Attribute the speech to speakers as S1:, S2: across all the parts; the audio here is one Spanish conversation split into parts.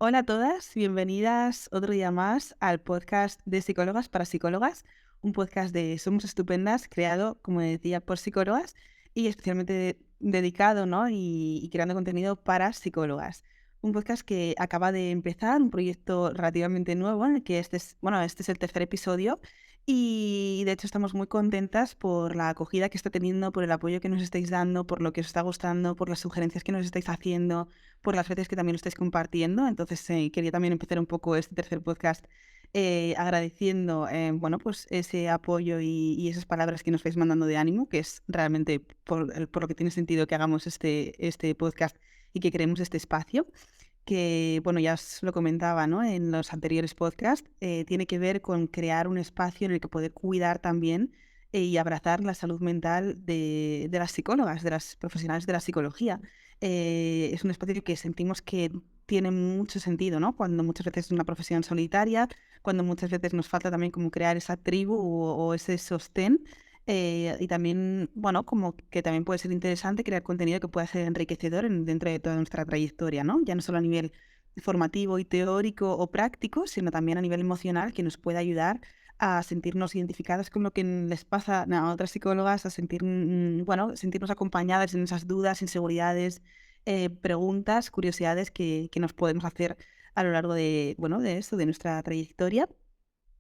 S1: Hola a todas, bienvenidas otro día más al podcast de Psicólogas para Psicólogas, un podcast de Somos Estupendas creado, como decía, por psicólogas y especialmente dedicado, ¿no? y creando contenido para psicólogas. Un podcast que acaba de empezar, un proyecto relativamente nuevo, en el que este es el tercer episodio y de hecho estamos muy contentas por la acogida que está teniendo, por el apoyo que nos estáis dando, por lo que os está gustando, por las sugerencias que nos estáis haciendo, por las veces que también lo estáis compartiendo. Entonces, quería también empezar un poco este tercer podcast agradeciendo, bueno, pues ese apoyo y esas palabras que nos vais mandando de ánimo, que es realmente por lo que tiene sentido que hagamos este podcast y que creemos este espacio que, bueno, ya os lo comentaba, ¿no? En los anteriores podcasts, tiene que ver con crear un espacio en el que poder cuidar también y abrazar la salud mental de las psicólogas, de las profesionales de la psicología. Es un espacio que sentimos que tiene mucho sentido, ¿no? Cuando muchas veces es una profesión solitaria, cuando muchas veces nos falta también como crear esa tribu o ese sostén. Y también, bueno, como que también puede ser interesante crear contenido que pueda ser enriquecedor dentro de toda nuestra trayectoria, ¿no? Ya no solo a nivel formativo y teórico o práctico, sino también a nivel emocional, que nos pueda ayudar a sentirnos identificadas con lo que les pasa a otras psicólogas, a sentir, bueno, sentirnos acompañadas en esas dudas, inseguridades, preguntas, curiosidades que nos podemos hacer a lo largo de, bueno, de esto, de nuestra trayectoria.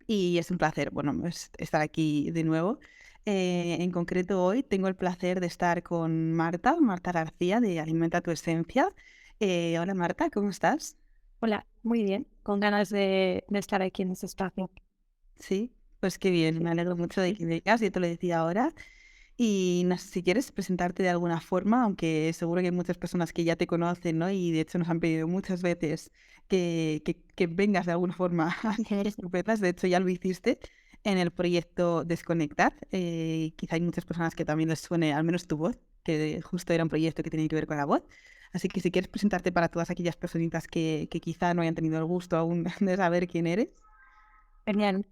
S1: Y es un placer, bueno, estar aquí de nuevo. En concreto hoy tengo el placer de estar con Marta García de Alimenta tu Esencia. Hola Marta, ¿cómo estás?
S2: Hola, muy bien, con ganas de estar aquí en este espacio.
S1: Sí, pues qué bien,
S2: Sí.
S1: me alegro mucho de que vengas, yo te lo decía ahora. Y no sé si quieres presentarte de alguna forma, aunque seguro que hay muchas personas que ya te conocen, ¿no? Y de hecho nos han pedido muchas veces que vengas de alguna forma a hacer estupendas. De hecho, ya lo hiciste en el proyecto Desconectar. Quizá hay muchas personas que también les suene al menos tu voz, que justo era un proyecto que tenía que ver con la voz. Así que si quieres presentarte para todas aquellas personitas que quizá no hayan tenido el gusto aún de saber quién eres.
S2: Genial.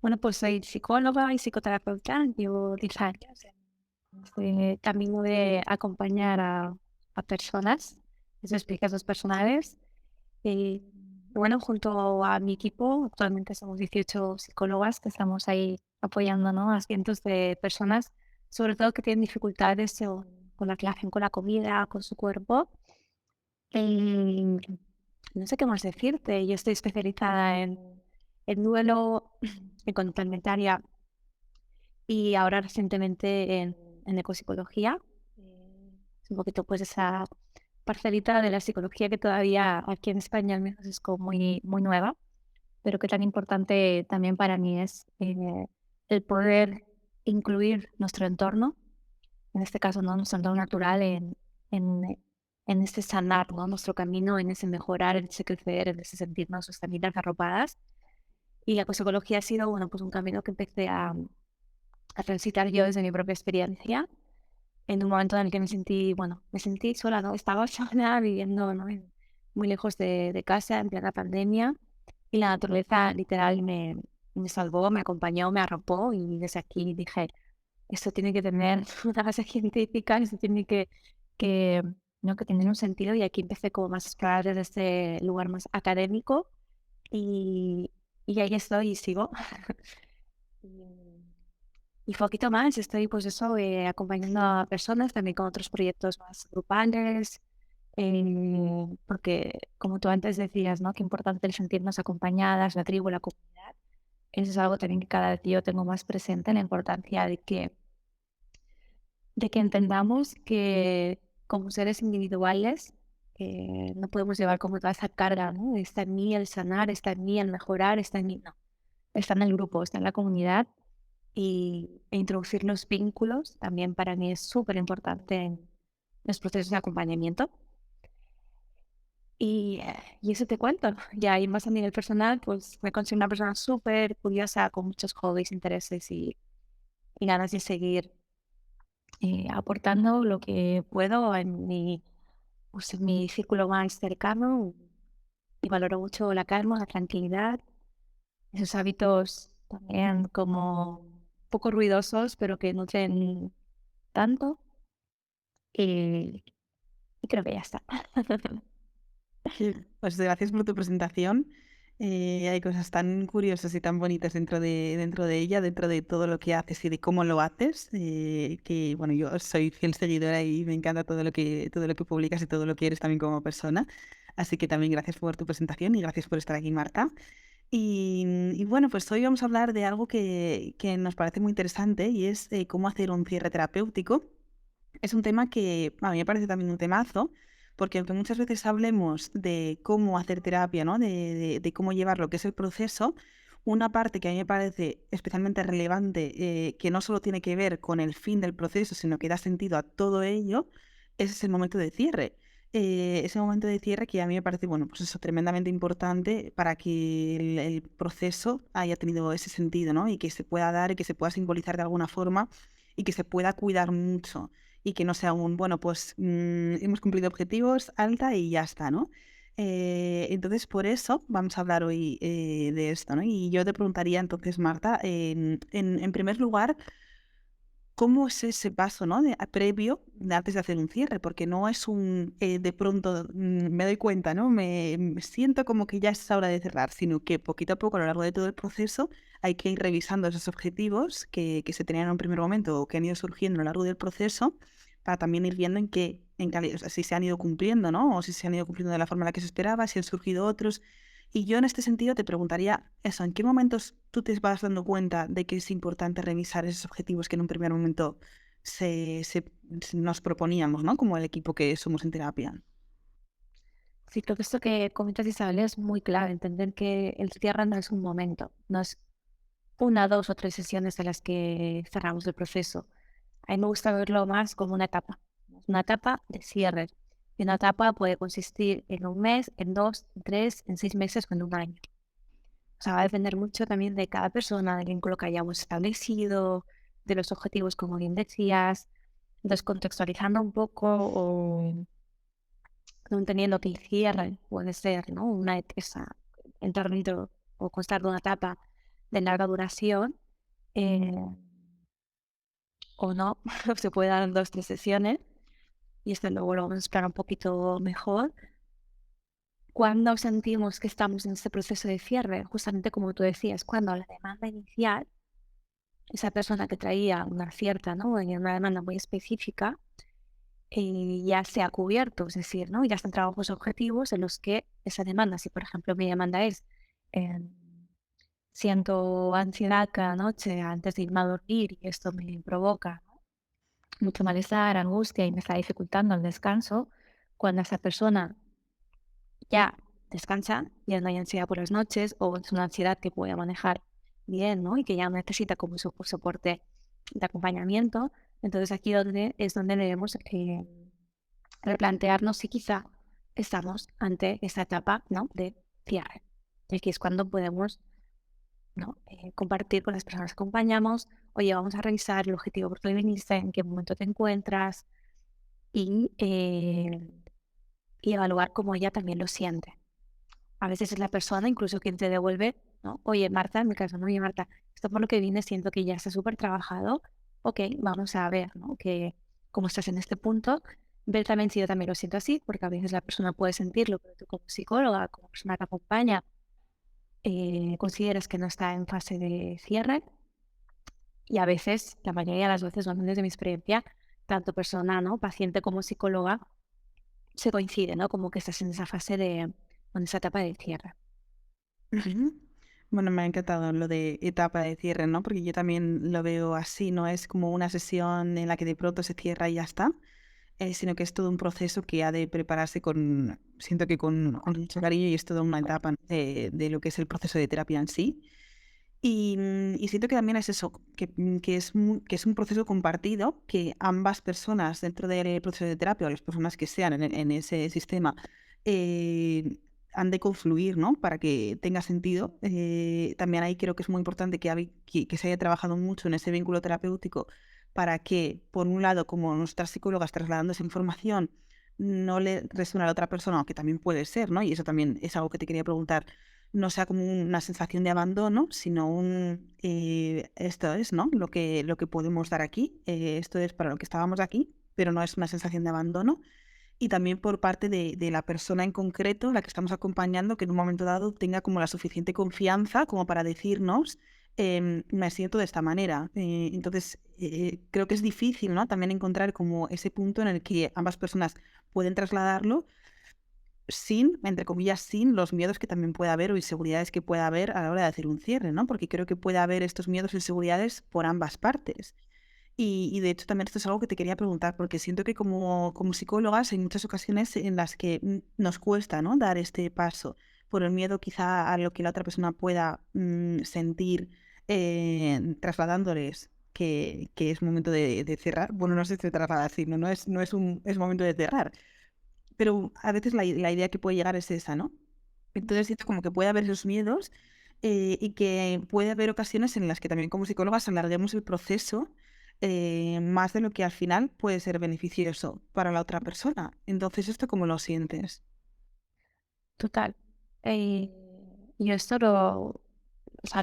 S2: Bueno, pues soy psicóloga y psicoterapeuta, llevo 10 años en este camino de acompañar a personas en sus procesos personales. Y bueno, junto a mi equipo, actualmente somos 18 psicólogas que estamos ahí apoyando, ¿no?, a cientos de personas, sobre todo que tienen dificultades con la relación con la comida, con su cuerpo. Y no sé qué más decirte. Yo estoy especializada en duelo, en conducta alimentaria y ahora recientemente en ecopsicología. Es un poquito pues esa parcelita de la psicología que todavía aquí en España al menos es como muy nueva, pero que tan importante también para mí es el poder incluir nuestro entorno, en este caso, ¿no?, nuestro entorno natural en, en este sanar, ¿no?, nuestro camino, en ese mejorar, en ese crecer, en ese sentirnos sostenidas, arropadas. Y la psicología ha sido, bueno, pues un camino que empecé a transitar yo desde mi propia experiencia, en un momento en el que me sentí sola, ¿no? Estaba sola viviendo, ¿no?, muy lejos de casa, en plena pandemia, y la naturaleza literal me salvó, me acompañó, me arropó, y desde aquí dije, esto tiene que tener una base científica, esto tiene que, ¿no?, que tener un sentido, y aquí empecé como más a explorar desde este lugar más académico, y, y ahí estoy y sigo. Y poquito más, estoy pues eso, acompañando a personas también con otros proyectos más grupales, porque como tú antes decías, ¿no?, qué importante el sentirnos acompañadas, la tribu, la comunidad. Eso es algo también que cada vez yo tengo más presente, la importancia de que entendamos que como seres individuales no podemos llevar como toda esa carga, ¿no? Está en mí el sanar, está en mí el mejorar, está en mí, no, está en el grupo, está en la comunidad, e introducir los vínculos también para mí es súper importante en los procesos de acompañamiento. Y eso te cuento. Ya, y más a nivel personal, pues me considero una persona súper curiosa, con muchos hobbies, intereses y ganas de seguir aportando lo que puedo en mi círculo más cercano, y valoro mucho la calma, la tranquilidad, esos hábitos también como poco ruidosos, pero que nutren tanto, y, y creo que ya está.
S1: Pues gracias por tu presentación. Hay cosas tan curiosas y tan bonitas dentro de ella, dentro de todo lo que haces y de cómo lo haces, que bueno, yo soy fiel seguidora y me encanta todo lo que publicas y todo lo que eres también como persona. Así que también gracias por tu presentación y gracias por estar aquí, Marta. Y bueno, pues hoy vamos a hablar de algo que nos parece muy interesante y es cómo hacer un cierre terapéutico. Es un tema que a mí me parece también un temazo, porque aunque muchas veces hablemos de cómo hacer terapia, ¿no? De cómo llevar lo que es el proceso, una parte que a mí me parece especialmente relevante, que no solo tiene que ver con el fin del proceso, sino que da sentido a todo ello, es ese momento de cierre. Ese momento de cierre que a mí me parece, bueno, pues eso, tremendamente importante para que el proceso haya tenido ese sentido, ¿no? Y que se pueda dar y que se pueda simbolizar de alguna forma y que se pueda cuidar mucho y que no sea un, bueno, pues hemos cumplido objetivos, alta y ya está, ¿no? Entonces, por eso vamos a hablar hoy de esto, ¿no? Y yo te preguntaría entonces, Marta, en primer lugar, ¿cómo es ese paso, ¿no? Previo, antes de hacer un cierre? Porque no es un, de pronto me doy cuenta, ¿no? Me siento como que ya es hora de cerrar, sino que poquito a poco, a lo largo de todo el proceso, hay que ir revisando esos objetivos que se tenían en un primer momento o que han ido surgiendo a lo largo del proceso, para también ir viendo o sea, si se han ido cumpliendo, ¿no? O si se han ido cumpliendo de la forma en la que se esperaba, si han surgido otros. Y yo en este sentido te preguntaría eso, ¿en qué momentos tú te vas dando cuenta de que es importante revisar esos objetivos que en un primer momento nos proponíamos, ¿no? Como el equipo que somos en terapia?
S2: Sí, creo que esto que comentas, Isabel, es muy clave, entender que el cierre no es un momento, no es una, dos o tres sesiones de las que cerramos el proceso. A mí me gusta verlo más como una etapa de cierre. Y una etapa puede consistir en un mes, en dos, en tres, en 6 meses o en un año. O sea, va a depender mucho también de cada persona, del vínculo que hayamos establecido, de los objetivos, como bien decías, descontextualizando un poco o no entendiendo que el cierre puede ser, ¿no? Entrar dentro o constar de una etapa de larga duración, eh, o no, se puede dar en dos, tres sesiones, y esto luego lo vamos a explicar un poquito mejor. Cuando sentimos que estamos en este proceso de cierre, justamente como tú decías, cuando la demanda inicial, esa persona que traía una cierta, ¿no? Una demanda muy específica, ya se ha cubierto, es decir, ¿no? Ya están trabajos objetivos en los que esa demanda, si por ejemplo mi demanda es, eh, siento ansiedad cada noche antes de irme a dormir y esto me provoca mucho malestar, angustia y me está dificultando el descanso, cuando esa persona ya descansa, ya no hay ansiedad por las noches o es una ansiedad que puede manejar bien, ¿no? Y que ya necesita como su soporte de acompañamiento, entonces aquí es donde debemos replantearnos si quizá estamos ante esta etapa, ¿no? De cierre. Y aquí es cuando podemos, ¿no? Compartir con las personas que acompañamos, oye, vamos a revisar el objetivo por qué viniste, en qué momento te encuentras y, eh, y evaluar cómo ella también lo siente. A veces es la persona incluso quien te devuelve, ¿no? Oye, Marta, en mi caso, no, oye, Marta, esto por lo que vine siento que ya está súper trabajado. Ok, vamos a ver, ¿no? Que cómo estás en este punto. Ver también si yo también lo siento así, porque a veces la persona puede sentirlo, pero tú como psicóloga, como persona que acompaña, consideras que no está en fase de cierre. Y a veces, la mayoría de las veces, al menos de mi experiencia, tanto persona, ¿no? Paciente como psicóloga, se coincide, ¿no? Como que estás en esa fase en esa etapa de cierre.
S1: Ujú. Bueno, me ha encantado lo de etapa de cierre, ¿no? Porque yo también lo veo así, no es como una sesión en la que de pronto se cierra y ya está, sino que es todo un proceso que ha de prepararse siento que con mucho cariño y es toda una etapa, ¿no? De lo que es el proceso de terapia en sí. Y siento que también es eso, que es un proceso compartido, que ambas personas dentro del proceso de terapia o las personas que sean en ese sistema eh, han de confluir, ¿no? Para que tenga sentido. También ahí creo que es muy importante que se haya trabajado mucho en ese vínculo terapéutico para que, por un lado, como nuestras psicólogas trasladando esa información, no le resuene a la otra persona, aunque también puede ser, ¿no? Y eso también es algo que te quería preguntar, no sea como una sensación de abandono, sino esto es, ¿no? Lo que podemos dar aquí, esto es para lo que estábamos aquí, pero no es una sensación de abandono. y también por parte de la persona en concreto, la que estamos acompañando, que en un momento dado tenga como la suficiente confianza como para decirnos, me siento de esta manera. Entonces, creo que es difícil, ¿no? También encontrar como ese punto en el que ambas personas pueden trasladarlo sin, entre comillas, sin los miedos que también puede haber o inseguridades que pueda haber a la hora de hacer un cierre, ¿no? Porque creo que puede haber estos miedos e inseguridades por ambas partes. Y de hecho también esto es algo que te quería preguntar, porque siento que como psicólogas hay muchas ocasiones en las que nos cuesta, ¿no? Dar este paso por el miedo quizá a lo que la otra persona pueda sentir trasladándoles que es momento de cerrar. Bueno, no sé si se traslada así, no es momento de cerrar, pero a veces la idea que puede llegar es esa, ¿no? Entonces siento como que puede haber esos miedos y que puede haber ocasiones en las que también como psicólogas alarguemos el proceso más de lo que al final puede ser beneficioso para la otra persona. Entonces, ¿esto cómo lo sientes?
S2: Total. Eh, yo esto lo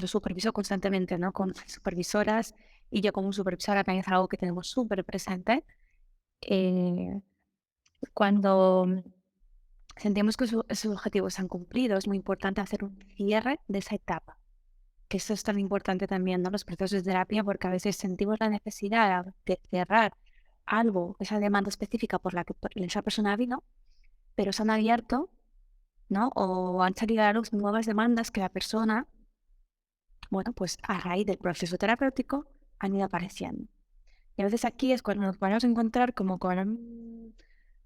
S2: superviso constantemente, ¿no? Con supervisoras y yo como supervisora también es algo que tenemos súper presente. Eh, cuando sentimos que esos objetivos se han cumplido, es muy importante hacer un cierre de esa etapa. Que eso es tan importante también, ¿no? Los procesos de terapia, porque a veces sentimos la necesidad de cerrar algo, esa demanda específica por la que esa persona vino, pero se han abierto, ¿no? O han salido a la luz nuevas demandas que la persona, bueno, pues a raíz del proceso terapéutico han ido apareciendo. Y a veces aquí es cuando nos vamos a encontrar como con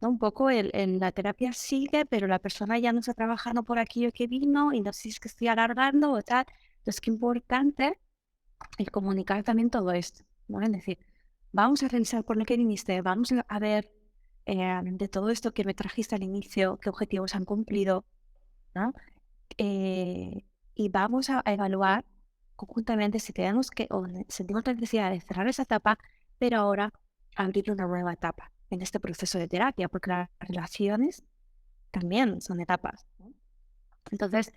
S2: ¿no? Un poco la terapia sigue, pero la persona ya no está trabajando por aquello que vino y no sé si es que estoy alargando o tal. Entonces, qué importante el comunicar también todo esto, ¿no? Es decir, vamos a revisar por lo que viniste, vamos a ver de todo esto que me trajiste al inicio, qué objetivos han cumplido, ¿no? Eh, y vamos a evaluar conjuntamente si tenemos que, o sentimos la necesidad de cerrar esa etapa, pero ahora abrir una nueva etapa en este proceso de terapia, porque las relaciones también son etapas, ¿no? Entonces,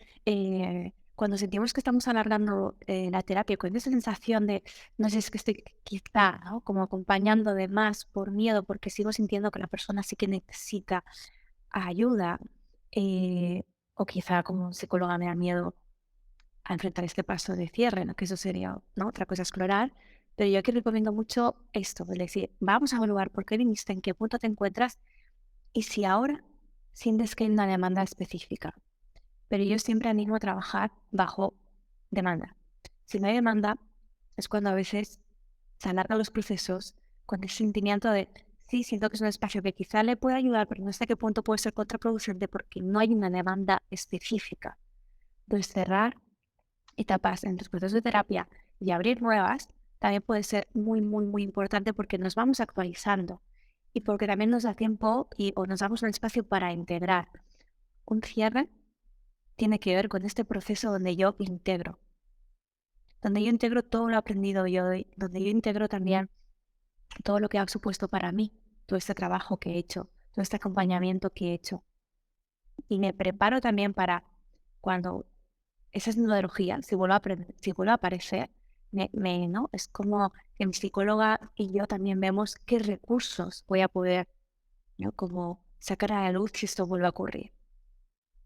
S2: cuando sentimos que estamos alargando la terapia con esa sensación de, no sé, es que estoy quizá, ¿no? Como acompañando de más por miedo, porque sigo sintiendo que la persona sí que necesita ayuda, eh, o quizá como psicóloga me da miedo a enfrentar este paso de cierre, ¿no? Que eso sería, ¿no? Otra cosa explorar. Pero yo aquí recomiendo mucho esto, es decir, vamos a evaluar por qué viniste, en qué punto te encuentras y si ahora sientes que hay una demanda específica. Pero yo siempre animo a trabajar bajo demanda. Si no hay demanda, es cuando a veces se alargan los procesos con ese sentimiento de, sí, siento que es un espacio que quizá le puede ayudar, pero no sé a qué punto puede ser contraproducente porque no hay una demanda específica. Entonces, cerrar etapas en los procesos de terapia y abrir nuevas también puede ser muy, muy, muy importante porque nos vamos actualizando y porque también nos da tiempo o nos damos un espacio para integrar. Un cierre tiene que ver con este proceso donde yo integro todo lo aprendido yo, donde yo integro también todo lo que ha supuesto para mí, todo este trabajo que he hecho, todo este acompañamiento que he hecho. Y me preparo también para cuando esa neurología, si vuelve a aparecer, ¿no? Es como que mi psicóloga y yo también vemos qué recursos voy a poder, ¿no? Como sacar a la luz si esto vuelve a ocurrir.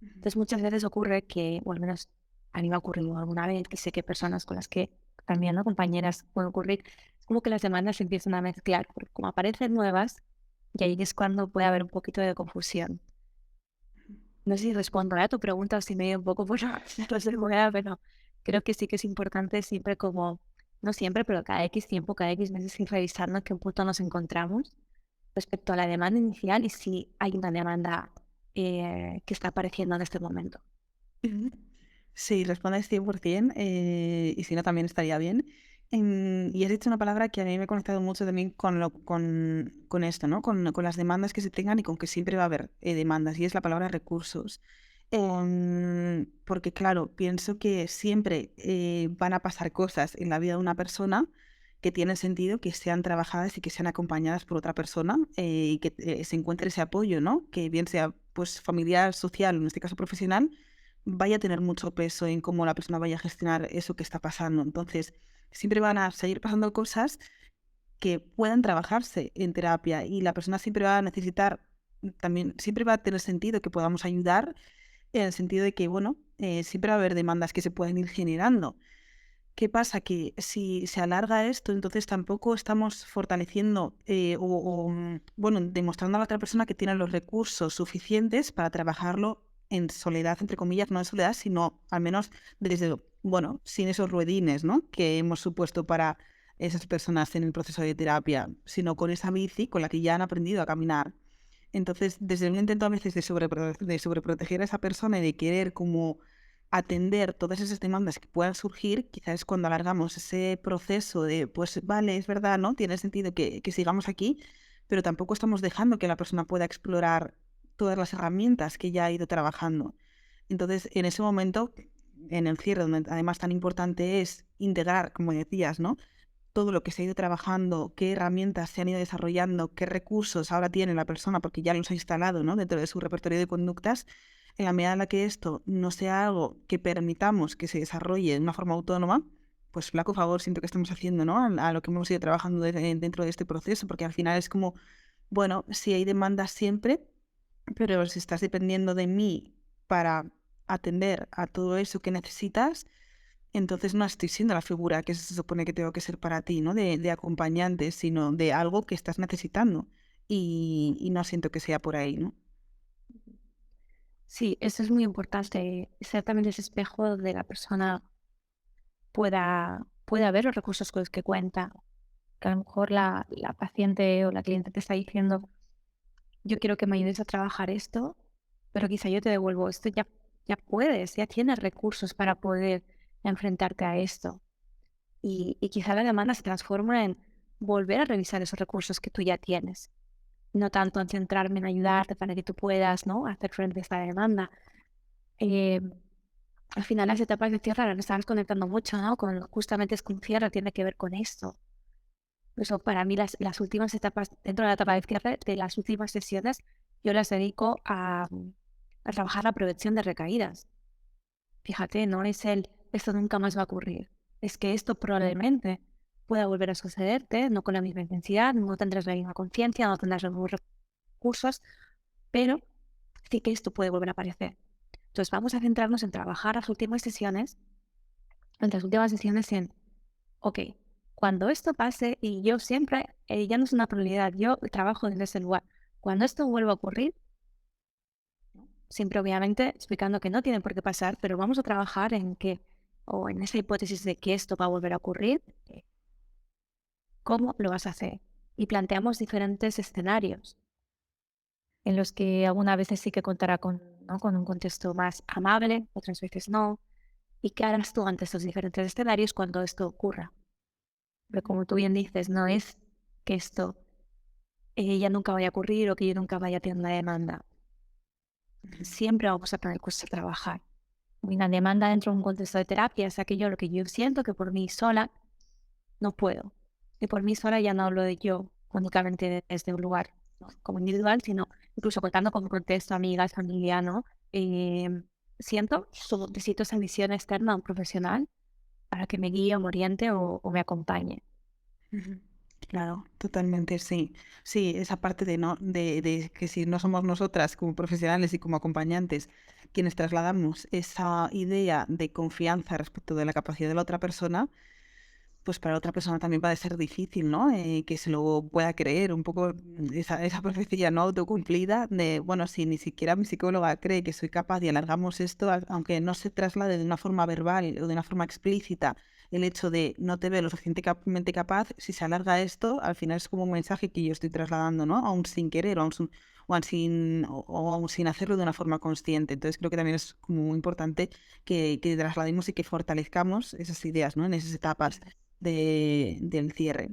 S2: Entonces muchas veces ocurre que, o al menos a mí me ha ocurrido alguna vez, que sé que personas con las que también, ¿no? Compañeras pueden ocurrir, es como que las demandas se empiezan a mezclar, porque como aparecen nuevas, y ahí es cuando puede haber un poquito de confusión. No sé si respondo a tu pregunta o si me dio un poco por la pero creo que sí que es importante siempre como, no siempre, pero cada X tiempo, cada X meses ir revisando en qué punto nos encontramos respecto a la demanda inicial y si hay una demanda que está apareciendo en este momento.
S1: Ujú. Sí, respondes 100%, y si no también estaría bien. Y has dicho una palabra que a mí me ha conectado mucho también con esto, ¿no? Con las demandas que se tengan y con que siempre va a haber demandas, y es la palabra recursos. Porque claro, pienso que siempre van a pasar cosas en la vida de una persona que tienen sentido que sean trabajadas y que sean acompañadas por otra persona y que se encuentre ese apoyo, ¿no? Que bien sea pues familiar, social, en este caso profesional, vaya a tener mucho peso en cómo la persona vaya a gestionar eso que está pasando. Entonces, siempre van a seguir pasando cosas que puedan trabajarse en terapia y la persona siempre va a necesitar también siempre va a tener sentido que podamos ayudar en el sentido de que, bueno, siempre va a haber demandas que se pueden ir generando. ¿Qué pasa? Que si se alarga esto, entonces tampoco estamos fortaleciendo bueno, demostrando a la otra persona que tiene los recursos suficientes para trabajarlo en soledad, entre comillas, no en soledad, sino al menos desde, bueno, sin esos ruedines, ¿no? Que hemos supuesto para esas personas en el proceso de terapia, sino con esa bici con la que ya han aprendido a caminar. Entonces, desde un intento a veces de sobreproteger a esa persona y de querer como atender todas esas demandas que puedan surgir, quizás es cuando alargamos ese proceso de, pues vale, es verdad, ¿no? Tiene sentido que sigamos aquí, pero tampoco estamos dejando que la persona pueda explorar todas las herramientas que ya ha ido trabajando. Entonces, en ese momento, en el cierre, donde además tan importante es integrar, como decías, ¿no? Todo lo que se ha ido trabajando, qué herramientas se han ido desarrollando, qué recursos ahora tiene la persona porque ya los ha instalado, ¿no? Dentro de su repertorio de conductas, en la medida en la que esto no sea algo que permitamos que se desarrolle de una forma autónoma, pues flaco favor siento que estamos haciendo, ¿no? A lo que hemos ido trabajando dentro de este proceso, porque al final es como, bueno, sí hay demandas siempre, pero si estás dependiendo de mí para atender a todo eso que necesitas, entonces no estoy siendo la figura que se supone que tengo que ser para ti, ¿no? De acompañante, sino de algo que estás necesitando. Y no siento que sea por ahí, ¿no?
S2: Sí, eso es muy importante, ser también ese espejo donde la persona pueda ver los recursos con los que cuenta. Que a lo mejor la paciente o la cliente te está diciendo, yo quiero que me ayudes a trabajar esto, pero quizá yo te devuelvo esto, ya puedes, ya tienes recursos para poder enfrentarte a esto. Y quizá la demanda se transforma en volver a revisar esos recursos que tú ya tienes. No tanto en centrarme en ayudarte para que tú puedas, ¿no?, hacer frente a esta demanda. Eh, Al final las etapas de cierre las estamos conectando mucho, ¿no? Con justamente es que un cierre tiene que ver con esto. Eso para mí las últimas etapas, dentro de la etapa de cierre, de las últimas sesiones, yo las dedico a trabajar la prevención de recaídas. Fíjate, no es esto nunca más va a ocurrir. Es que esto probablemente pueda volver a sucederte, no con la misma intensidad, no tendrás la misma conciencia, no tendrás los mismos recursos, pero sí que esto puede volver a aparecer. Entonces vamos a centrarnos en trabajar las últimas sesiones en, ok, cuando esto pase, y yo siempre, ya no es una prioridad, yo trabajo desde ese lugar. Cuando esto vuelva a ocurrir, siempre obviamente explicando que no tiene por qué pasar, pero vamos a trabajar en que, o en esa hipótesis de que esto va a volver a ocurrir, ¿cómo lo vas a hacer? Y planteamos diferentes escenarios en los que algunas veces sí que contará con, ¿no?, con un contexto más amable, otras veces no. ¿Y qué harás tú ante estos diferentes escenarios cuando esto ocurra? Pero como tú bien dices, no es que esto ya nunca vaya a ocurrir o que yo nunca vaya a tener una demanda. Siempre vamos a tener cosas a trabajar. Una demanda dentro de un contexto de terapia es aquello lo que yo siento que por mí sola no puedo. Y por mí sola ya no hablo de yo únicamente desde un lugar, ¿no?, como individual, sino incluso contando con un contexto, amigas, familia, ¿no? Necesito esa visión externa a un profesional para que me guíe o me oriente o me acompañe.
S1: Ujú. Claro, totalmente, sí. Sí, esa parte de no, de que si no somos nosotras como profesionales y como acompañantes quienes trasladamos esa idea de confianza respecto de la capacidad de la otra persona, pues para otra persona también va a ser difícil, ¿no? Que se lo pueda creer, un poco esa profecía no autocumplida de, bueno, si ni siquiera mi psicóloga cree que soy capaz y alargamos esto, aunque no se traslade de una forma verbal o de una forma explícita el hecho de no te veo lo suficientemente capaz, si se alarga esto, al final es como un mensaje que yo estoy trasladando, ¿no? Aún sin querer o aún sin hacerlo de una forma consciente. Entonces creo que también es como muy importante que traslademos y que fortalezcamos esas ideas, ¿no? En esas etapas del cierre.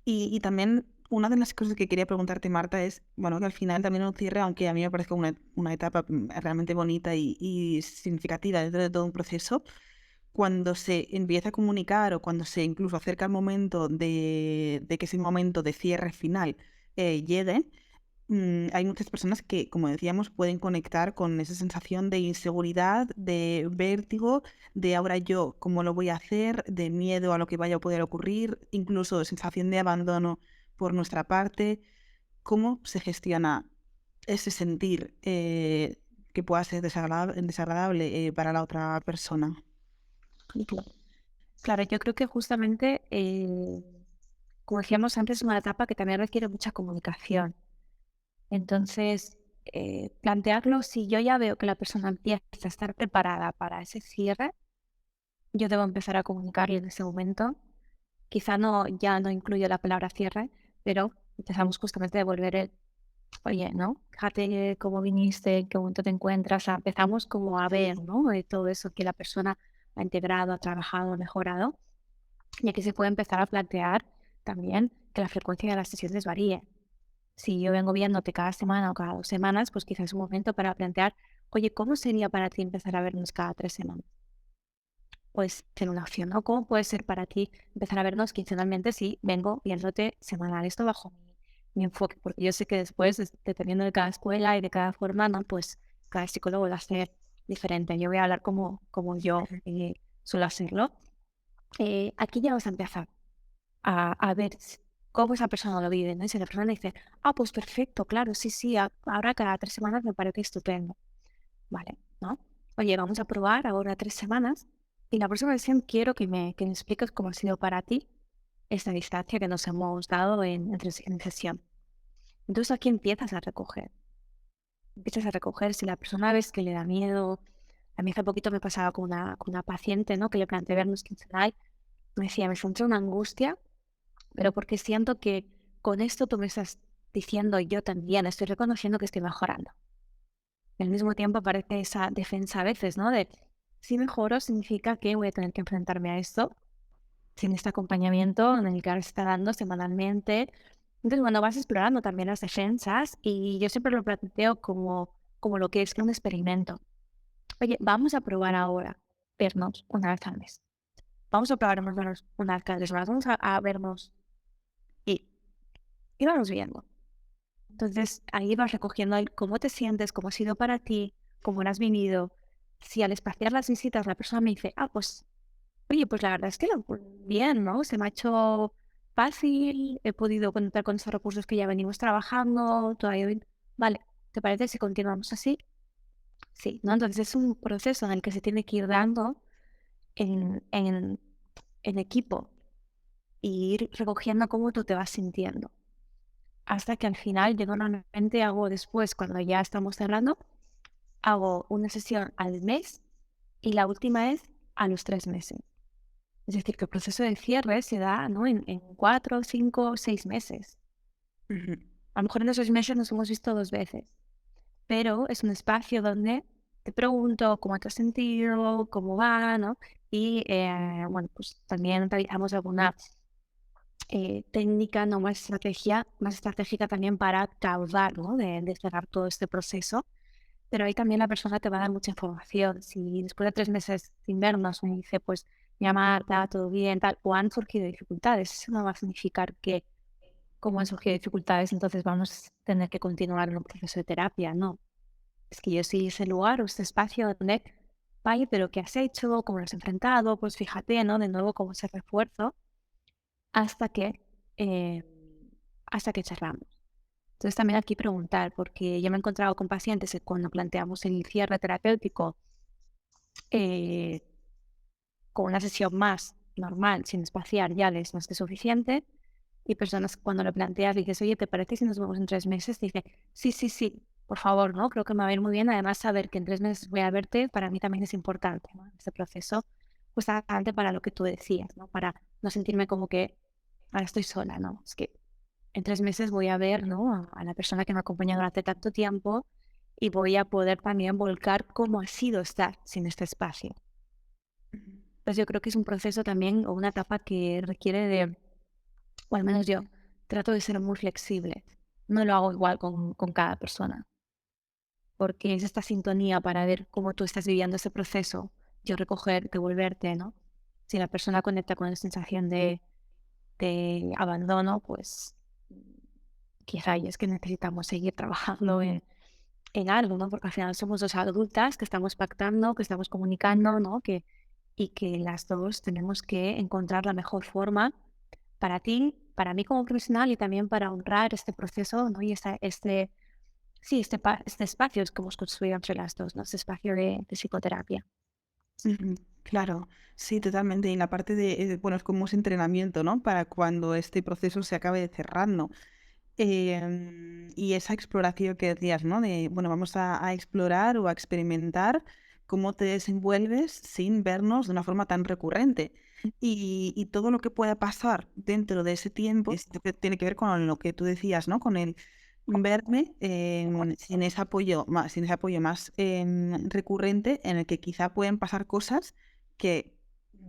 S1: Y también una de las cosas que quería preguntarte, Marta, es, bueno, que al final también un cierre, aunque a mí me parezca una etapa realmente bonita y significativa dentro de todo un proceso, cuando se empieza a comunicar o cuando se incluso acerca el momento de que ese momento de cierre final llegue, hay muchas personas que, como decíamos, pueden conectar con esa sensación de inseguridad, de vértigo, de ahora yo, ¿cómo lo voy a hacer? De miedo a lo que vaya a poder ocurrir, incluso sensación de abandono por nuestra parte. ¿Cómo se gestiona ese sentir que pueda ser desagradable para la otra persona.
S2: Claro, yo creo que justamente, como decíamos antes, es una etapa que también requiere mucha comunicación. Entonces, plantearlo, si yo ya veo que la persona empieza a estar preparada para ese cierre, yo debo empezar a comunicarle en ese momento. Quizá no, ya no incluyo la palabra cierre, pero empezamos justamente a devolver el, oye, ¿no? Fíjate cómo viniste, en qué momento te encuentras. O sea, empezamos como a ver, ¿no? Todo eso que la persona ha integrado, ha trabajado, ha mejorado. Y aquí se puede empezar a plantear también que la frecuencia de las sesiones varíe. Si yo vengo viéndote cada semana o cada 2 semanas, pues quizás es un momento para plantear, oye, ¿cómo sería para ti empezar a vernos cada 3 semanas? Pues ser una opción, ¿no? ¿Cómo puede ser para ti empezar a vernos quincenalmente si vengo viéndote semanal? Esto bajo mi enfoque, porque yo sé que después, dependiendo de cada escuela y de cada forma, ¿no? Pues cada psicólogo va a ser diferente. Yo voy a hablar como yo suelo hacerlo. Aquí ya vas a empezar a ver cómo esa persona lo vive, ¿no? Y si la persona dice, pues perfecto, claro, sí, sí, ahora cada 3 semanas me parece estupendo, ¿vale? ¿No? Oye, vamos a probar ahora 3 semanas y la próxima sesión quiero que me expliques cómo ha sido para ti esta distancia que nos hemos dado en sesión. Entonces aquí empiezas a recoger. Empiezas a recoger si la persona ves que le da miedo. A mí hace poquito me pasaba con una paciente, ¿no? Que le planteé vernos quincenal. Me decía, me entró una angustia, pero porque siento que con esto tú me estás diciendo, yo también estoy reconociendo que estoy mejorando. Al mismo tiempo aparece esa defensa a veces, ¿no? De si mejoro significa que voy a tener que enfrentarme a esto sin este acompañamiento en el que ahora se está dando semanalmente. Entonces, bueno, vas explorando también las defensas y yo siempre lo planteo como lo que es un experimento. Oye, vamos a probar ahora vernos una vez al mes. Vamos a probar vernos una vez cada 3 semanas. Vamos a vernos y, y vamos viendo. Entonces, ahí vas recogiendo cómo te sientes, cómo ha sido para ti, cómo lo has vivido. Si al espaciar las visitas la persona me dice, pues, oye, pues la verdad es que bien, ¿no? Se me ha hecho fácil, he podido contar con estos recursos que ya venimos trabajando, todavía bien. Vale, ¿te parece si continuamos así? Sí, ¿no? Entonces es un proceso en el que se tiene que ir dando en equipo y ir recogiendo cómo tú te vas sintiendo. Hasta que al final yo normalmente hago después, cuando ya estamos cerrando, hago una sesión al mes y la última es a los 3 meses. Es decir, que el proceso de cierre se da, ¿no? en 4, 5, 6 meses.
S1: Ujú.
S2: A lo mejor en esos meses nos hemos visto 2 veces, pero es un espacio donde te pregunto cómo te has sentido, cómo va, ¿no? Y bueno, pues también realizamos alguna técnica, no más estratégica también para caudar, ¿no? De cerrar todo este proceso. Pero ahí también la persona te va a dar mucha información. Si después de 3 meses sin vernos me dice, pues, mira Marta, todo bien, tal, o han surgido dificultades, eso no va a significar que como han surgido dificultades, entonces vamos a tener que continuar en un proceso de terapia, no. Es que yo soy ese lugar o este espacio donde, vaya, pero ¿qué has hecho? ¿Cómo lo has enfrentado? Pues fíjate, ¿no? De nuevo, como ese refuerzo hasta que, eh, hasta que cerramos. Entonces también aquí preguntar, porque yo me he encontrado con pacientes que cuando planteamos el cierre terapéutico eh, con una sesión más normal, sin espaciar, ya les más que suficiente, y personas cuando lo planteas dices, oye, ¿te parece si nos vemos en 3 meses? Dice, sí, sí, sí, por favor, ¿no? Creo que me va a ir muy bien. Además, saber que en 3 meses voy a verte, para mí también es importante, ¿no? Este proceso, pues adelante para lo que tú decías, ¿no? Para no sentirme como que ahora estoy sola, ¿no? Es que en 3 meses voy a ver, ¿no? A la persona que me acompaña durante tanto tiempo y voy a poder también volcar cómo ha sido estar sin este espacio. Pues yo creo que es un proceso también o una etapa que requiere de, o al menos yo, trato de ser muy flexible. No lo hago igual con cada persona, porque es esta sintonía para ver cómo tú estás viviendo ese proceso, yo recoger, devolverte, ¿no? Si la persona conecta con la sensación de abandono, pues quizá ahí es que necesitamos seguir trabajando en algo, ¿no? Porque al final somos dos adultas que estamos pactando, que estamos comunicando, ¿no? Y que las dos tenemos que encontrar la mejor forma para ti, para mí como profesional y también para honrar este proceso, ¿no? Y sí, este espacio es que hemos construido entre las dos, ¿no? Este espacio de psicoterapia.
S1: Ujú, claro, sí, totalmente. Y la parte de, bueno, es como ese entrenamiento, ¿no? Para cuando este proceso se acabe cerrando. Y esa exploración que decías, ¿no? De, bueno, vamos a explorar o a experimentar cómo te desenvuelves sin vernos de una forma tan recurrente. Y todo lo que pueda pasar dentro de ese tiempo que tiene que ver con lo que tú decías, ¿no? Con el verme sin ese apoyo más recurrente en el que quizá pueden pasar cosas que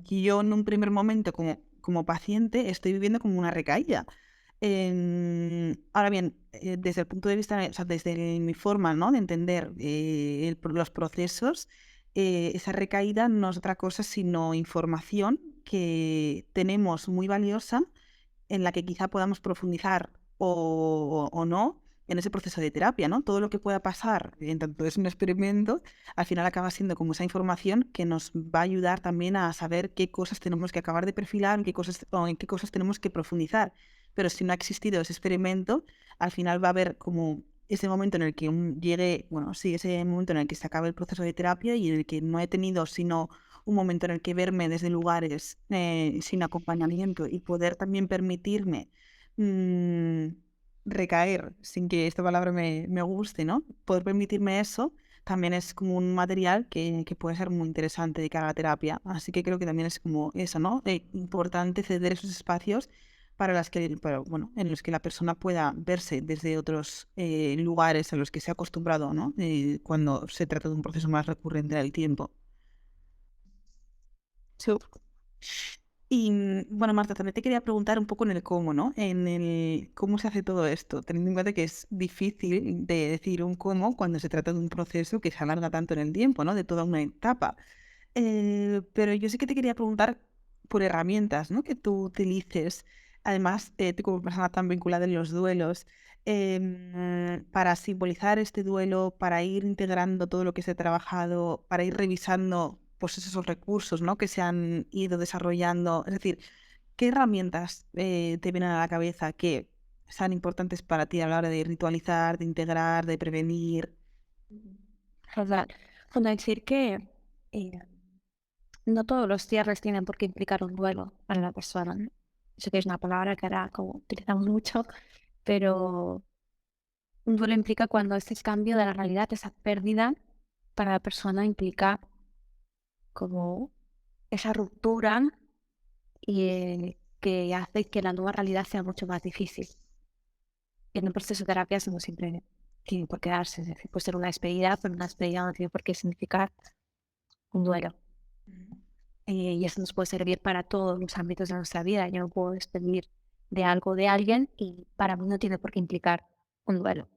S1: yo en un primer momento como paciente estoy viviendo como una recaída. Ahora bien, desde el punto de vista, o sea, desde mi forma, ¿no? de entender los procesos, esa recaída no es otra cosa sino información que tenemos muy valiosa en la que quizá podamos profundizar o no en ese proceso de terapia, ¿no? Todo lo que pueda pasar, en tanto es un experimento, al final acaba siendo como esa información que nos va a ayudar también a saber qué cosas tenemos que acabar de perfilar, en qué cosas tenemos que profundizar. Pero si no ha existido ese experimento, al final va a haber como ese momento en el que llegue, bueno, sí, ese momento en el que se acabe el proceso de terapia y en el que no he tenido sino un momento en el que verme desde lugares sin acompañamiento y poder también permitirme mm, recaer sin que esta palabra me guste, ¿no? Poder permitirme eso también es como un material que puede ser muy interesante de cara a la terapia. Así que creo que también es como eso, ¿no? Importante ceder esos espacios bueno, en los que la persona pueda verse desde otros lugares a los que se ha acostumbrado, ¿no? Cuando se trata de un proceso más recurrente del tiempo.
S2: Sí.
S1: Y bueno, Marta, también te quería preguntar un poco en el cómo, ¿no? En el cómo se hace todo esto, teniendo en cuenta que es difícil de decir un cómo cuando se trata de un proceso que se alarga tanto en el tiempo, ¿no? De toda una etapa. Pero yo sí que te quería preguntar por herramientas, ¿no? Que tú utilices, además, tú como persona tan vinculada en los duelos, para simbolizar este duelo, para ir integrando todo lo que se ha trabajado, para ir revisando pues esos recursos, ¿no? Que se han ido desarrollando. Es decir, ¿qué herramientas te vienen a la cabeza que sean importantes para ti a la hora de ritualizar, de integrar, de prevenir?
S2: ¿Verdad? Bueno, decir que eh, no todos los cierres tienen por qué implicar un duelo para la persona, ¿no? Sé que es una palabra que ahora como utilizamos mucho, pero un duelo implica cuando ese cambio de la realidad, esa pérdida para la persona implica como esa ruptura y que hace que la nueva realidad sea mucho más difícil. Y en un proceso de terapia eso no siempre tiene por qué darse, es decir, puede ser una despedida, pero una despedida no tiene por qué significar un duelo. Y eso nos puede servir para todos los ámbitos de nuestra vida. Yo no puedo despedir de algo de alguien y para mí no tiene por qué implicar un duelo.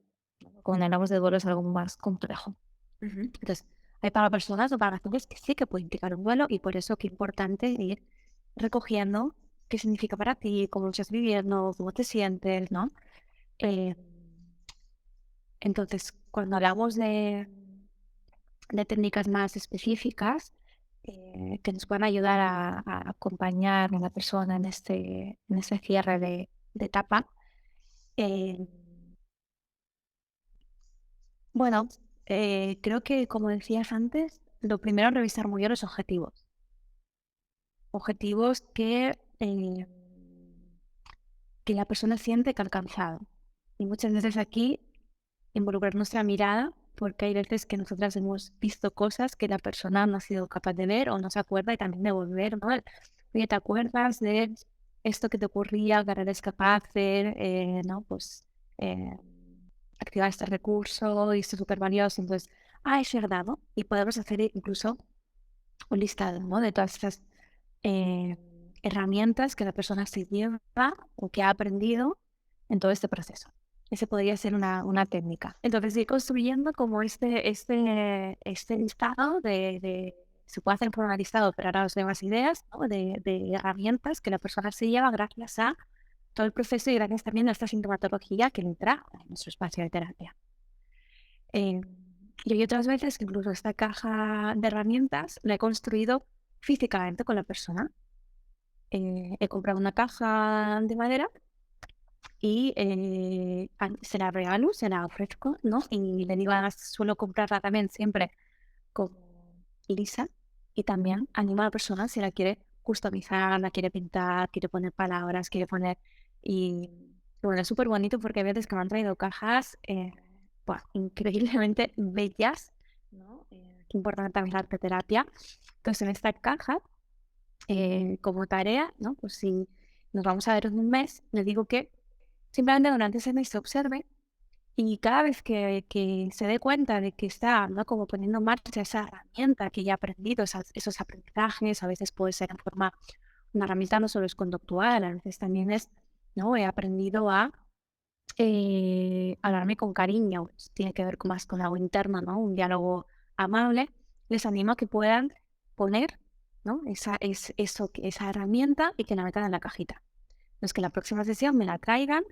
S2: Cuando hablamos de duelo es algo más complejo.
S1: Ujú,
S2: Entonces, hay para personas o para personas que sí que puede implicar un duelo y por eso que es importante ir recogiendo qué significa para ti, cómo lo estás viviendo, cómo te sientes, ¿no? Eh, entonces, cuando hablamos de técnicas más específicas que nos puedan ayudar a acompañar a la persona en este cierre de etapa. Eh, bueno, creo que como decías antes, lo primero es revisar muy bien los objetivos. Objetivos que la persona siente que ha alcanzado. Y muchas veces aquí involucrar nuestra mirada, porque hay veces que nosotras hemos visto cosas que la persona no ha sido capaz de ver o no se acuerda y también de volver, ¿no? Oye, ¿te acuerdas de esto que te ocurría, que ahora eres capaz de, ¿no? Pues eh, activar este recurso y esto es súper valioso. Entonces, es verdad, ¿no? Y podemos hacer incluso un listado, ¿no? De todas esas eh, herramientas que la persona se lleva o que ha aprendido en todo este proceso. Ese podría ser una técnica. Entonces, ir construyendo como este listado se puede hacer por un listado, pero ahora os doy más ideas, ¿no? De herramientas que la persona se lleva gracias a todo el proceso y gracias también a esta sintomatología que entra en nuestro espacio de terapia. Eh, y hay otras veces que incluso esta caja de herramientas la he construido físicamente con la persona. He comprado una caja de madera y se la regalo, se la ofrezco, ¿no? Y le digo, además, suelo comprarla también siempre como lisa y también animo a la persona si la quiere customizar, la quiere pintar, quiere poner palabras, quiere poner... Y bueno, es súper bonito porque a veces que me han traído cajas buah, increíblemente bellas, ¿no? Qué importante también la arteterapia. Entonces, en esta caja, como tarea, ¿no? Pues si nos vamos a ver en un mes, le digo que simplemente durante ese mes se observe y cada vez que se dé cuenta de que está, ¿no? Como poniendo en marcha esa herramienta que ya ha aprendido, esos aprendizajes, a veces puede ser en forma, una herramienta no solo es conductual, a veces también es, ¿no? He aprendido a hablarme con cariño, tiene que ver más con algo interno, ¿no? Un diálogo amable. Les animo a que puedan poner, ¿no? Esa herramienta y que la metan en la cajita. Entonces, que la próxima sesión me la traigan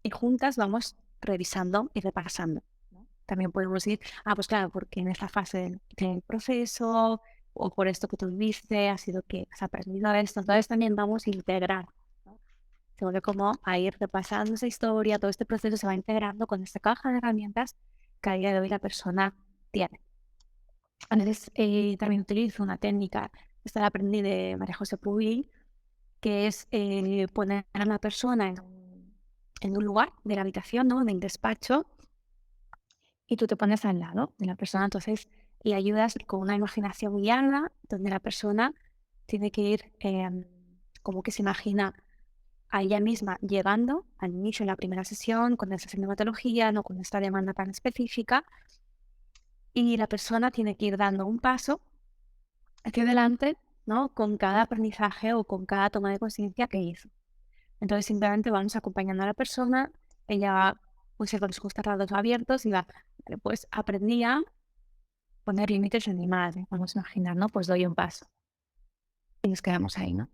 S2: y juntas vamos revisando y repasando, ¿no? También podemos decir, pues claro, porque en esta fase del proceso o por esto que tú viste, ha sido que has aprendido esto, entonces también vamos a integrar, ¿no? Se vuelve como a ir repasando esa historia, todo este proceso se va integrando con esta caja de herramientas que a día de hoy la persona tiene. A veces también utilizo una técnica, esta la aprendí de María José Puig, que es poner a la persona en un lugar de la habitación, ¿no? En el despacho, y tú te pones al lado de la persona, entonces le ayudas con una imaginación guiada, donde la persona tiene que ir como que se imagina a ella misma llegando al inicio de la primera sesión con esa sintomatología, no con esta demanda tan específica, y la persona tiene que ir dando un paso hacia adelante, ¿no? Con cada aprendizaje o con cada toma de conciencia que hizo. Entonces simplemente vamos acompañando a la persona, ella pues con los ojos cerrados o abiertos y va, vale, pues aprendí a poner límites en mi madre, vamos a imaginar, ¿no? Pues doy un paso y nos quedamos ahí, ¿no?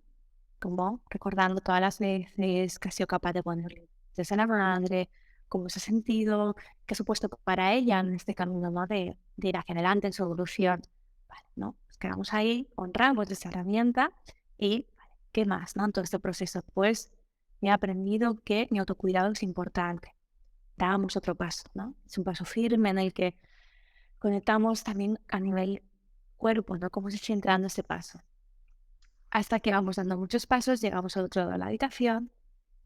S2: Como recordando todas las veces que ha sido capaz de poner límites a la madre, cómo se ha sentido, qué ha supuesto para ella en este camino, ¿no? De ir hacia adelante en su evolución. Vale, ¿no? Nos quedamos ahí, honramos esa herramienta y, vale, ¿qué más, no? En todo este proceso, pues he aprendido que mi autocuidado es importante. Damos otro paso, ¿no? Es un paso firme en el que conectamos también a nivel cuerpo, ¿no? Cómo se siente dando ese paso. Hasta que vamos dando muchos pasos, llegamos al otro lado de la habitación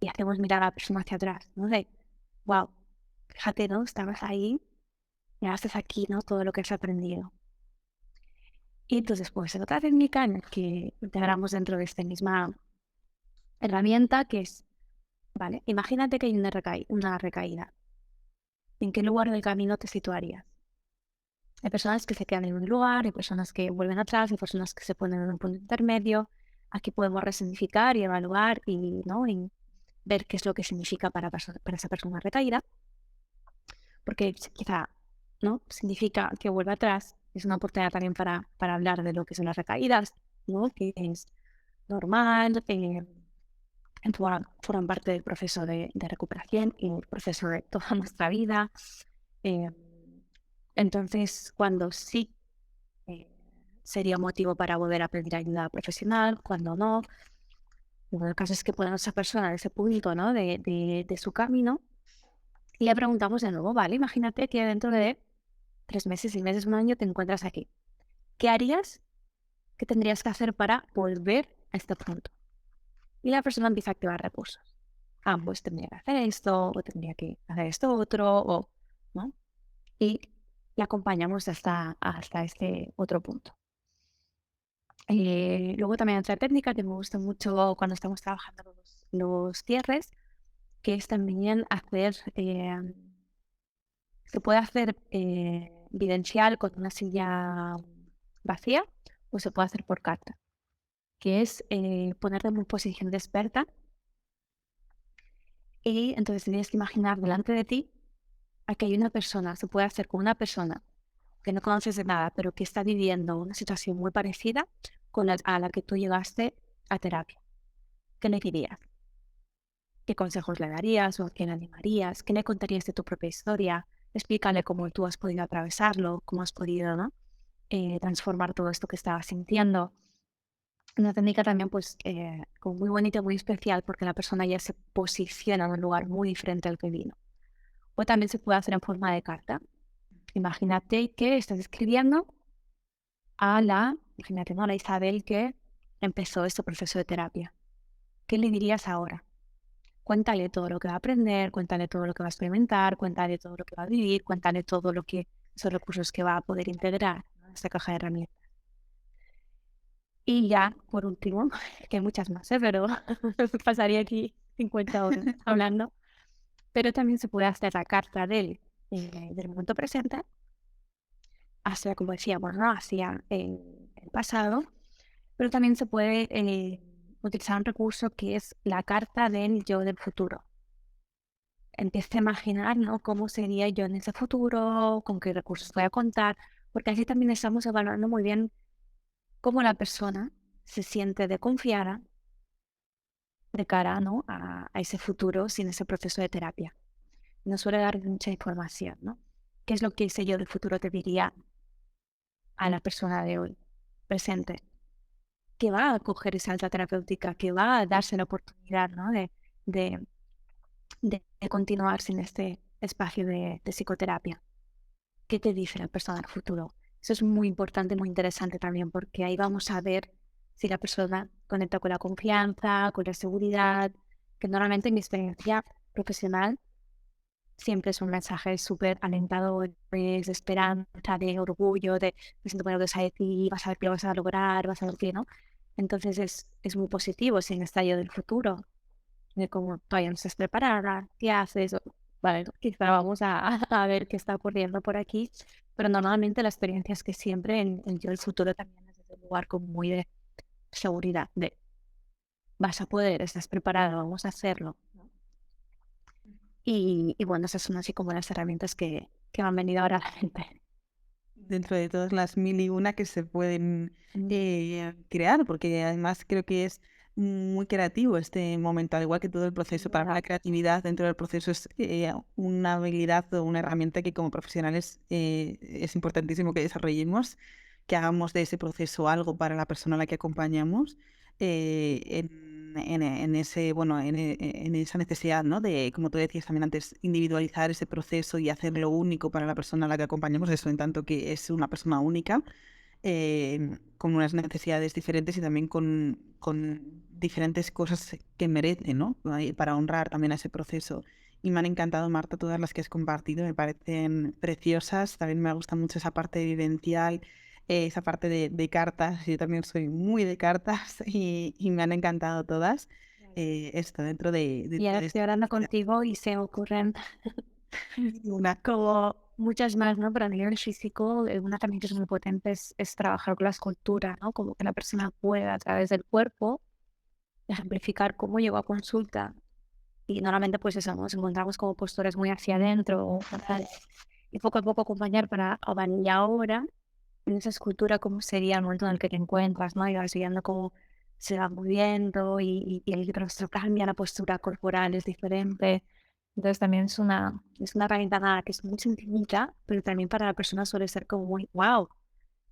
S2: y hacemos mirar a la persona hacia atrás, ¿no? De, wow, fíjate, ¿no? Estabas ahí, ya estás aquí, ¿no? Todo lo que has aprendido. Y entonces, pues, en otra técnica en la que integramos dentro de esta misma herramienta, que es, ¿vale? Imagínate que hay una recaída. ¿En qué lugar del camino te situarías? Hay personas que se quedan en un lugar, hay personas que vuelven atrás, hay personas que se ponen en un punto intermedio. Aquí podemos resignificar y evaluar y, ¿no? Y ver qué es lo que significa para esa persona recaída, porque quizá, ¿no? Significa que vuelve atrás. Es una oportunidad también para hablar de lo que son las recaídas, ¿no? Que es normal, forman parte del proceso de recuperación y el proceso de toda nuestra vida. Eh, entonces, cuando sí eh, sería motivo para volver a pedir ayuda profesional, cuando no. En el caso es que pueda esa persona en ese punto, ¿no? de su camino y le preguntamos de nuevo, vale, imagínate que dentro de 3 meses, 6 meses, un año te encuentras aquí. ¿Qué harías? ¿Qué tendrías que hacer para volver a este punto? Y la persona empieza a activar recursos. Pues tendría que hacer esto, o tendría que hacer esto otro, o, ¿no? Y le acompañamos hasta este otro punto. Luego también otra técnica que me gusta mucho cuando estamos trabajando los cierres, que es también hacer, se puede hacer vivencial con una silla vacía o se puede hacer por carta, que es ponerte en posición de experta y entonces tienes que imaginar delante de ti a que hay una persona, se puede hacer con una persona que no conoces de nada, pero que está viviendo una situación muy parecida a la que tú llegaste a terapia. ¿Qué le dirías? ¿Qué consejos le darías o a quién animarías? ¿Qué le contarías de tu propia historia? Explícale cómo tú has podido atravesarlo, cómo has podido, ¿no? Transformar todo esto que estabas sintiendo. Una técnica también, pues, como muy bonita, muy especial, porque la persona ya se posiciona en un lugar muy diferente al que vino. O también se puede hacer en forma de carta. Imagínate que estás escribiendo imagínate, ¿no? A la Isabel que empezó este proceso de terapia. ¿Qué le dirías ahora? Cuéntale todo lo que va a aprender, cuéntale todo lo que va a experimentar, cuéntale todo lo que va a vivir, cuéntale todo lo que, esos recursos que va a poder integrar, ¿no? En esta caja de herramientas. Y ya, por último, que hay muchas más, pero pasaría aquí 50 horas hablando, pero también se puede hacer la carta del momento presente hacia, como decíamos, ¿no? Hacia el pasado, pero también se puede utilizar un recurso que es la carta del yo del futuro. Empieza a imaginar, ¿no? Cómo sería yo en ese futuro, con qué recursos voy a contar, porque así también estamos evaluando muy bien cómo la persona se siente de confiada de cara, ¿no? a ese futuro sin ese proceso de terapia. Nos suele dar mucha información, ¿no? ¿Qué es lo que ese yo del futuro te diría a la persona de hoy, presente? Que va a coger esa alta terapéutica, que va a darse la oportunidad, ¿no? de, de continuar sin este espacio de psicoterapia. ¿Qué te dice la persona del futuro? Eso es muy importante, muy interesante también, porque ahí vamos a ver si la persona conecta con la confianza, con la seguridad, que normalmente en mi experiencia profesional siempre es un mensaje súper alentador, pues, de esperanza, de orgullo, de me siento muy orgullosa de ti, vas a ver que lo vas a lograr, vas a ver que, ¿no? Entonces es muy positivo ese ensayo del futuro, de cómo todavía no estás preparada, qué haces, vale, ¿no? Quizá vamos a ver qué está ocurriendo por aquí, pero normalmente la experiencia es que siempre en yo el futuro también es desde un lugar como muy de seguridad, de vas a poder, estás preparado, vamos a hacerlo, ¿no? Y bueno, esas son así como las herramientas que me han venido ahora a la mente.
S1: Dentro de todas las mil y una que se pueden
S2: Mm,
S1: crear, porque además creo que es muy creativo este momento, al igual que todo el proceso.
S2: sin
S1: Para mí
S2: duda.
S1: la creatividad dentro del proceso es una habilidad o una herramienta que como profesionales es importantísimo que desarrollemos, que hagamos de ese proceso algo para la persona a la que acompañamos. En ese, bueno, en esa necesidad, ¿no? De, como tú decías también antes, individualizar ese proceso y hacerlo único para la persona a la que acompañamos, eso en tanto que es una persona única, con unas necesidades diferentes y también con diferentes cosas que merece, ¿no? Para honrar también a ese proceso. Y me han encantado, Marta, todas las que has compartido, me parecen preciosas. También me gusta mucho esa parte vivencial, esa parte de cartas. Yo también soy muy de cartas y me han encantado todas. Esto dentro
S2: Y ahora
S1: de
S2: estoy
S1: esta
S2: hablando contigo y se me ocurren
S1: una.
S2: como muchas más, ¿no? Pero a nivel físico, una también que es muy potente es trabajar con la escultura, ¿no? Como que la persona pueda a través del cuerpo ejemplificar cómo llegó a consulta. Y normalmente pues eso, nos encontramos como posturas muy hacia adentro o fatales. Y poco a poco acompañar para, vale, y ahora en esa escultura cómo sería el momento en el que te encuentras, ¿no? Y vas viendo cómo se va moviendo y el rostro cambia, la postura corporal es diferente. Entonces también es una herramienta nada que es muy sencillita, pero también para la persona suele ser como muy, wow,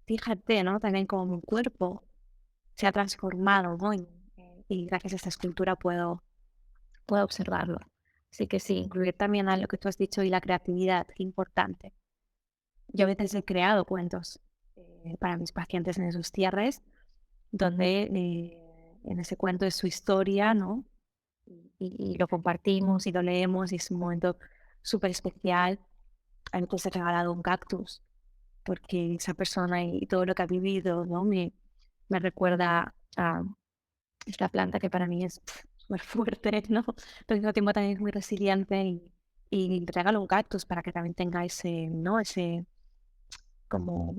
S2: fíjate, ¿no? También como mi cuerpo se ha transformado, ¿no? Y gracias a esta escultura puedo observarlo. Así que sí, incluir también a lo que tú has dicho y la creatividad, qué importante. Yo a veces he creado cuentos para mis pacientes en esos cierres, donde en ese cuento es su historia, ¿no? Y lo compartimos y lo leemos y es un momento súper especial. A mí pues he regalado un cactus porque esa persona y todo lo que ha vivido, ¿no? Me recuerda a esta planta que para mí es súper fuerte, ¿no? Pero al mismo tiempo también es muy resiliente y le regalo un cactus para que también tenga ese, ¿no? Ese, como,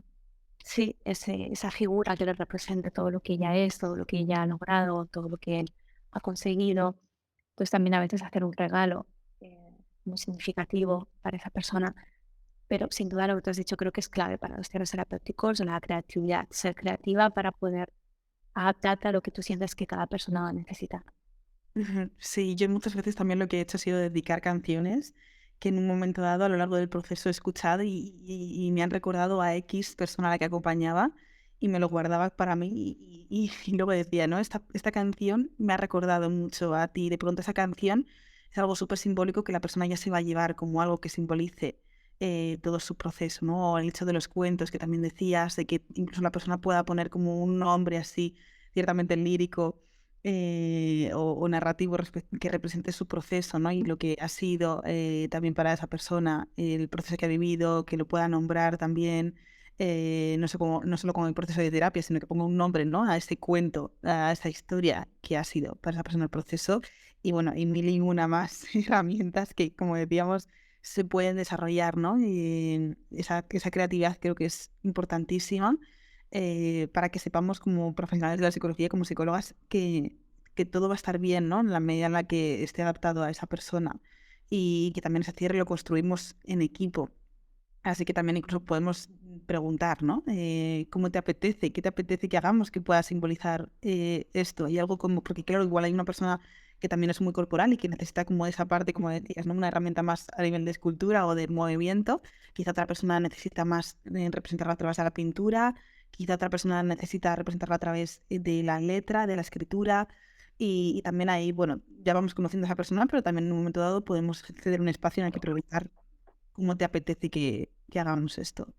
S2: sí, esa figura que le represente todo lo que ella es, todo lo que ella ha logrado, todo lo que él ha conseguido. Pues también a veces hacer un regalo muy significativo para esa persona. Pero sin duda lo que tú has dicho creo que es clave para los cierres terapéuticos, la creatividad, ser creativa para poder adaptarte a lo que tú sientes que cada persona va a necesitar.
S1: Ujú. Sí, yo muchas veces también lo que he hecho ha sido dedicar canciones que en un momento dado a lo largo del proceso he escuchado y me han recordado a X persona a la que acompañaba y me lo guardaba para mí y luego decía, ¿no? Esta canción me ha recordado mucho a ti. De pronto esa canción es algo súper simbólico que la persona ya se va a llevar como algo que simbolice todo su proceso, ¿no? O el hecho de los cuentos que también decías, de que incluso la persona pueda poner como un nombre así, ciertamente lírico o narrativo que represente su proceso, ¿no? Y lo que ha sido también para esa persona, el proceso que ha vivido, que lo pueda nombrar también, no sé no solo como el proceso de terapia, sino que ponga un nombre, ¿no? A ese cuento, a esa historia que ha sido para esa persona el proceso. Y bueno, y mil y una más herramientas que, como decíamos, se pueden desarrollar, ¿no? Y esa creatividad creo que es importantísima para que sepamos como profesionales de la psicología, como psicólogas, que todo va a estar bien, ¿no? En la medida en la que esté adaptado a esa persona y que también ese cierre lo construimos en equipo. Así que también incluso podemos preguntar, ¿no? ¿Cómo te apetece? ¿Qué te apetece que hagamos que pueda simbolizar esto? Hay algo como, porque claro, igual hay una persona que también es muy corporal y que necesita como esa parte, como decías, ¿no? Una herramienta más a nivel de escultura o de movimiento. Quizá otra persona necesita más representarla a través de la pintura. Quizá otra persona necesita representarla a través de la letra, de la escritura. Y también ahí, bueno, ya vamos conociendo a esa persona, pero también en un momento dado podemos ceder un espacio en el que preguntar cómo te apetece que hagamos esto.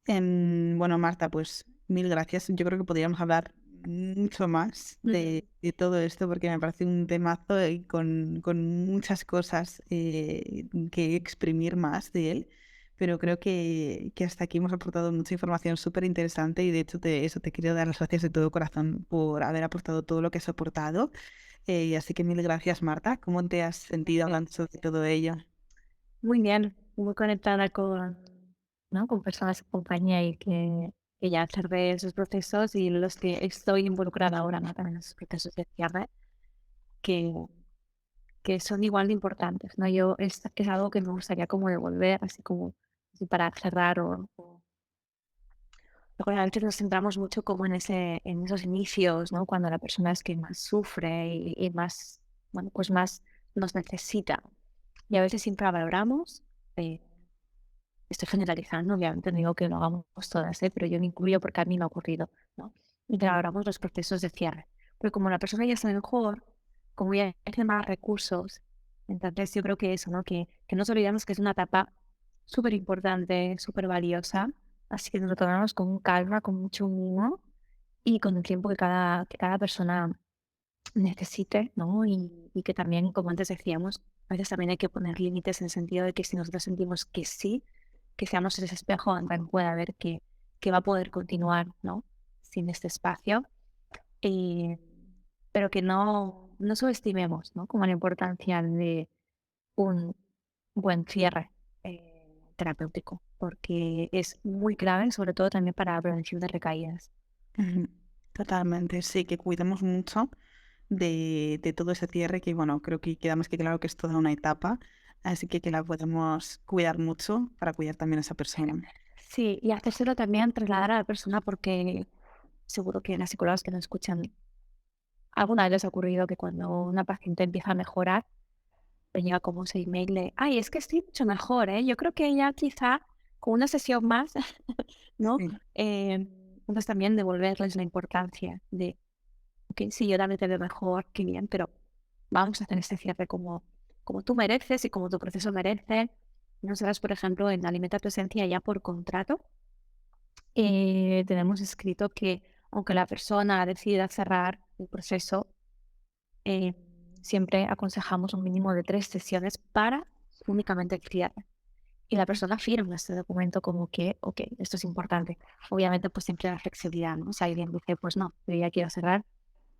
S1: Bueno, Marta, pues mil gracias. Yo creo que podríamos hablar mucho más de todo esto porque me parece un temazo y con muchas cosas que exprimir más de él. Pero creo que hasta aquí hemos aportado mucha información súper interesante y de hecho te quiero dar las gracias de todo corazón por haber aportado todo lo que has aportado. Así que mil gracias, Marta. ¿Cómo te has sentido hablando sobre todo ello?
S2: Muy bien, muy conectada con, ¿no? Con personas de compañía y que ya cerré esos procesos y los que estoy involucrada ahora, ¿no? También en esos procesos de cierre, que, que son igual de importantes, ¿no? Yo es algo que me gustaría como devolver, así como así para cerrar luego a veces nos centramos mucho como en esos inicios, ¿no? Cuando la persona es que más sufre y más, bueno, pues más nos necesita. Y a veces infravaloramos, eh, estoy generalizando, obviamente no digo que lo hagamos todas, pero yo me incluyo porque a mí me ha ocurrido, ¿no? Infravaloramos los procesos de cierre. Pero como la persona ya está mejor, como ya tiene más recursos, entonces yo creo que eso, ¿no? Que no nos olvidemos que es una etapa súper importante, súper valiosa, así que nos lo tomamos con calma, con mucho mimo y con el tiempo que cada persona necesite, ¿no? Y que también, como antes decíamos, a veces también hay que poner límites en el sentido de que si nosotros sentimos que sí, que seamos ese espejo donde también pueda ver que va a poder continuar, ¿no? Sin este espacio. eh, pero que no subestimemos, ¿no? Como la importancia de un buen cierre terapéutico, porque es muy clave, sobre todo también para la prevención de recaídas.
S1: Ujú. Totalmente, sí, que cuidemos mucho de todo ese cierre que, bueno, creo que queda más que claro que es toda una etapa, así que la podemos cuidar mucho para cuidar también a esa persona.
S2: Sí, y hacérselo también trasladar a la persona porque seguro que las psicólogas que nos escuchan, alguna vez les ha ocurrido que cuando una paciente empieza a mejorar, le llega como ese email de, ay, es que estoy mucho mejor, ¿eh? Yo creo que ya quizá con una sesión más, ¿no?
S1: Sí.
S2: Entonces también devolverles la importancia de, ok, sí, yo también te veo mejor, qué bien, pero vamos a hacer este cierre como tú mereces y como tu proceso merece. Nosotras, por ejemplo, en Alimenta tu Esencia ya por contrato, tenemos escrito que aunque la persona decida cerrar el proceso, eh, siempre aconsejamos un mínimo de 3 sesiones para únicamente el cierre. Y la persona firma este documento como que, ok, esto es importante. Obviamente, pues siempre la flexibilidad, ¿no? Si alguien dice, pues no, yo ya quiero cerrar,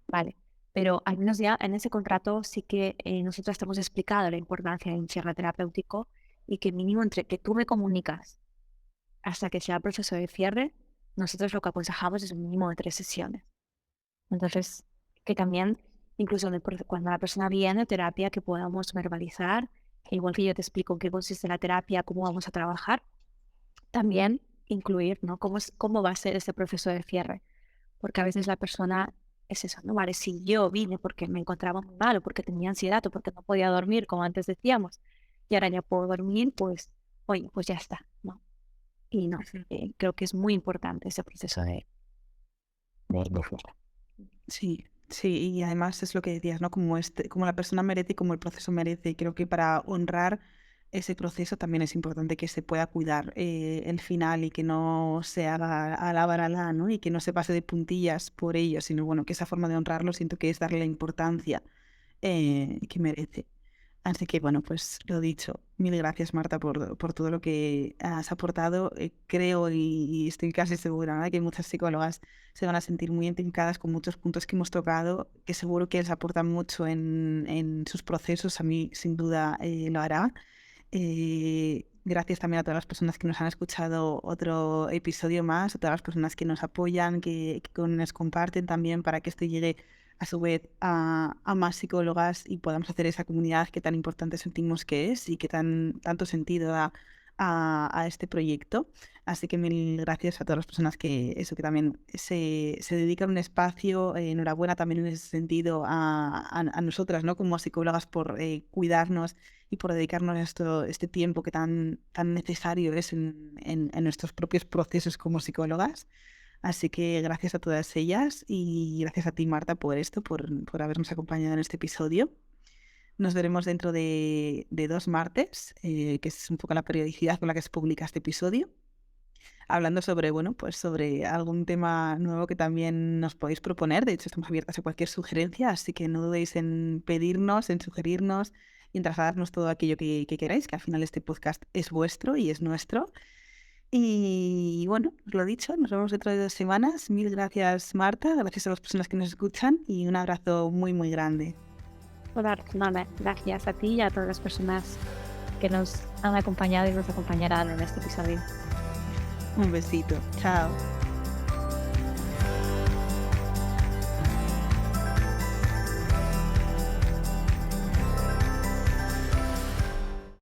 S2: vale. Pero al menos ya en ese contrato sí que nosotros te hemos explicado la importancia de un cierre terapéutico y que mínimo entre que tú me comunicas hasta que sea el proceso de cierre, nosotros lo que aconsejamos es un mínimo de 3 sesiones. Entonces, que también, incluso cuando la persona viene a terapia, que podamos verbalizar, que igual que yo te explico en qué consiste la terapia, cómo vamos a trabajar, también incluir, ¿no? Cómo va a ser ese proceso de cierre. Porque a veces la persona es eso, ¿no? Vale, si yo vine porque me encontraba muy mal o porque tenía ansiedad o porque no podía dormir, como antes decíamos, y ahora ya puedo dormir, pues, oye, pues ya está, ¿no? Y no,
S1: Ujú.
S2: creo que es muy importante ese proceso de fuera.
S1: Sí, sí, y además es lo que decías, ¿no? Como la persona merece y como el proceso merece. Y creo que para honrar ese proceso también es importante que se pueda cuidar el final y que no se haga a la barala, ¿no? Y que no se pase de puntillas por ello, sino bueno, que esa forma de honrarlo siento que es darle la importancia que merece. Así que bueno, pues lo dicho, mil gracias Marta por todo lo que has aportado. Creo y estoy casi segura, ¿no?, que muchas psicólogas se van a sentir muy identificadas con muchos puntos que hemos tocado, que seguro que les aportan mucho en sus procesos. A mí sin duda lo hará. Gracias también a todas las personas que nos han escuchado otro episodio más, a todas las personas que nos apoyan, que nos comparten también para que esto llegue a su vez a más psicólogas y podamos hacer esa comunidad que tan importante sentimos que es y que tanto sentido da a este proyecto. Así que mil gracias a todas las personas que también se dedican un espacio. Enhorabuena también en ese sentido a nosotras, ¿no?, como psicólogas por cuidarnos y por dedicarnos este tiempo que tan necesario es en nuestros propios procesos como psicólogas. Así que gracias a todas ellas y gracias a ti, Marta, por habernos acompañado en este episodio. Nos veremos dentro de 2 martes, que es un poco la periodicidad con la que se publica este episodio, hablando sobre, bueno, pues sobre algún tema nuevo que también nos podéis proponer. De hecho, estamos abiertas a cualquier sugerencia, así que no dudéis en pedirnos, en sugerirnos y en trasladarnos todo aquello que queráis, que al final este podcast es vuestro y es nuestro. Y bueno, os lo dicho, nos vemos dentro de 2 semanas. Mil gracias, Marta, gracias a las personas que nos escuchan y un abrazo muy, muy grande.
S2: Nada, gracias a ti y a todas las personas que nos han acompañado y nos acompañarán en este episodio.
S1: Un besito. Chao.